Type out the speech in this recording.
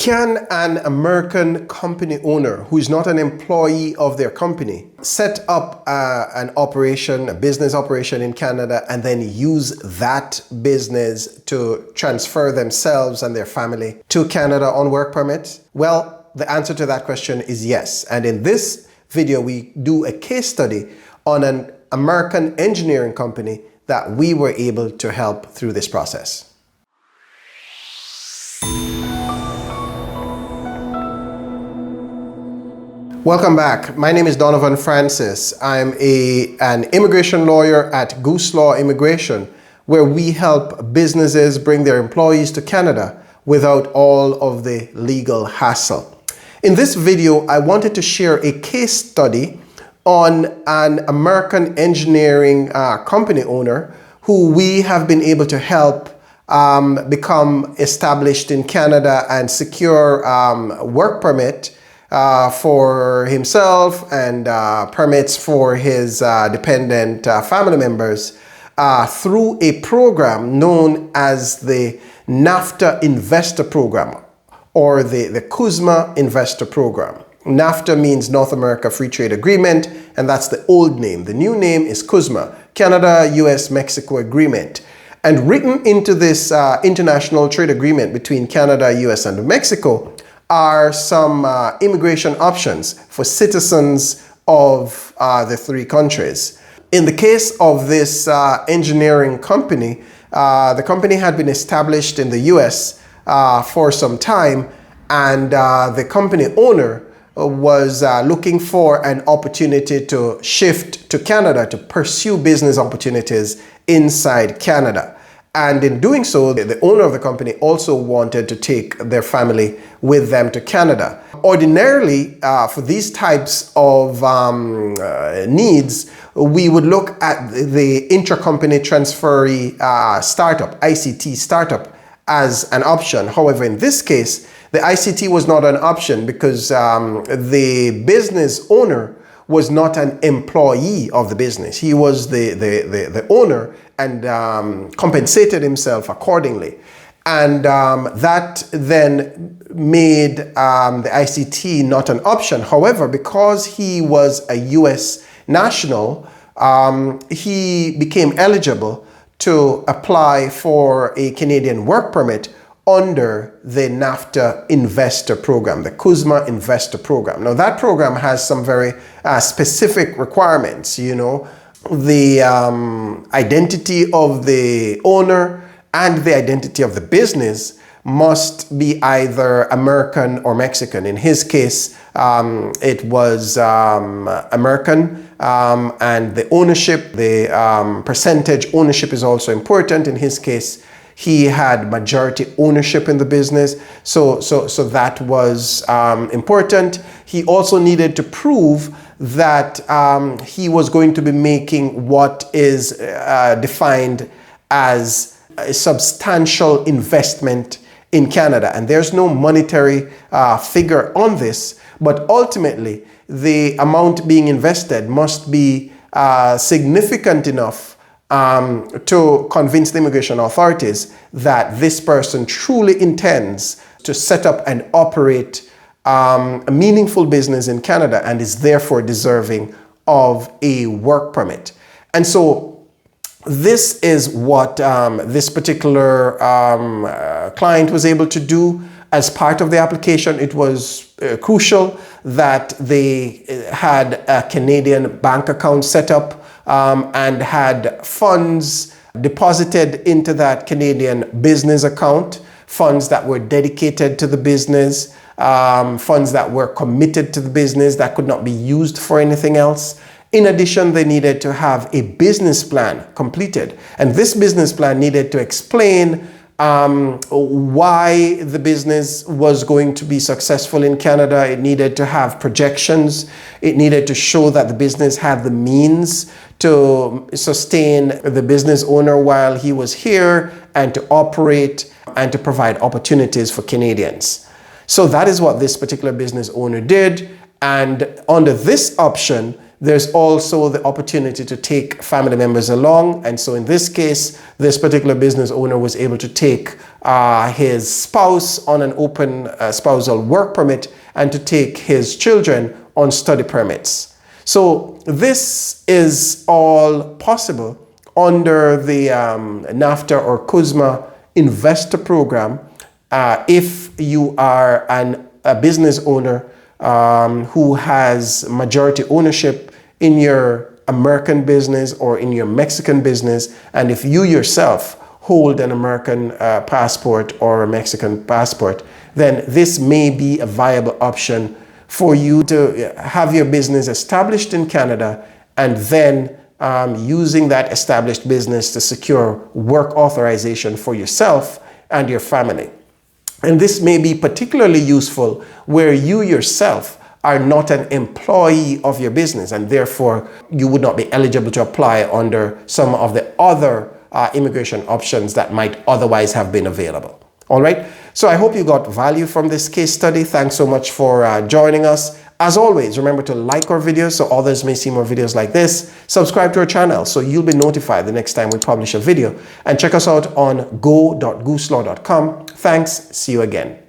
Can an American company owner who is not an employee of their company set up an operation, a business operation in Canada, and then use that business to transfer themselves and their family to Canada on work permit? Well, the answer to that question is yes. And in this video, we do a case study on an American engineering company that we were able to help through this process. Welcome back. My name is Donovan Francis. I'm an immigration lawyer at Goose Law Immigration, where we help businesses bring their employees to Canada without all of the legal hassle. In this video, I wanted to share a case study on an American engineering company owner who we have been able to help become established in Canada and secure work permit for himself and permits for his dependent family members through a program known as the NAFTA Investor Program, or the CUSMA Investor Program. NAFTA means North America Free Trade Agreement, and that's the old name. The new name is CUSMA, Canada, US, Mexico Agreement. And written into this international trade agreement between Canada, US, and Mexico are some immigration options for citizens of the three countries. In the case of this engineering company, the company had been established in the US for some time, and the company owner was looking for an opportunity to shift to Canada to pursue business opportunities inside Canada. And in doing so, the owner of the company also wanted to take their family with them to Canada. Ordinarily, for these types of needs, we would look at the Intra-Company Transferee startup, ICT startup, as an option. However, in this case, the ICT was not an option because the business owner was not an employee of the business. He was the owner and compensated himself accordingly. And that then made the ICT not an option. However, because he was a US national, he became eligible to apply for a Canadian work permit under the NAFTA Investor Program, the CUSMA Investor Program. Now, that program has some very specific requirements, you know. The identity of the owner and the identity of the business must be either American or Mexican. In his case, it was American, and the ownership, the percentage ownership is also important. In his case, he had majority ownership in the business, so that was important. He also needed to prove that he was going to be making what is defined as a substantial investment in Canada. And there's no monetary figure on this, but ultimately the amount being invested must be significant enough to convince the immigration authorities that this person truly intends to set up and operate a meaningful business in Canada and is therefore deserving of a work permit. And so this is what this particular client was able to do. As part of the application, it was crucial that they had a Canadian bank account set up and had funds deposited into that Canadian business account, funds that were dedicated to the business, funds that were committed to the business that could not be used for anything else. In addition, they needed to have a business plan completed. And this business plan needed to explain why the business was going to be successful in Canada. It needed to have projections. It needed to show that the business had the means to sustain the business owner while he was here and to operate and to provide opportunities for Canadians. So that is what this particular business owner did. And under this option, There's also the opportunity to take family members along. And so in this case, this particular business owner was able to take his spouse on an open spousal work permit and to take his children on study permits. So this is all possible under the NAFTA or CUSMA Investor Program if you are a business owner who has majority ownership in your American business or in your Mexican business, and if you yourself hold an American passport or a Mexican passport, then this may be a viable option for you to have your business established in Canada and then using that established business to secure work authorization for yourself and your family. And this may be particularly useful where you yourself are not an employee of your business, and therefore you would not be eligible to apply under some of the other immigration options that might otherwise have been available. All right. So I hope you got value from this case study. Thanks so much for joining us. As always, remember to like our videos so others may see more videos like this. Subscribe to our channel so you'll be notified the next time we publish a video. And check us out on go.gooslaw.com. Thanks. See you again.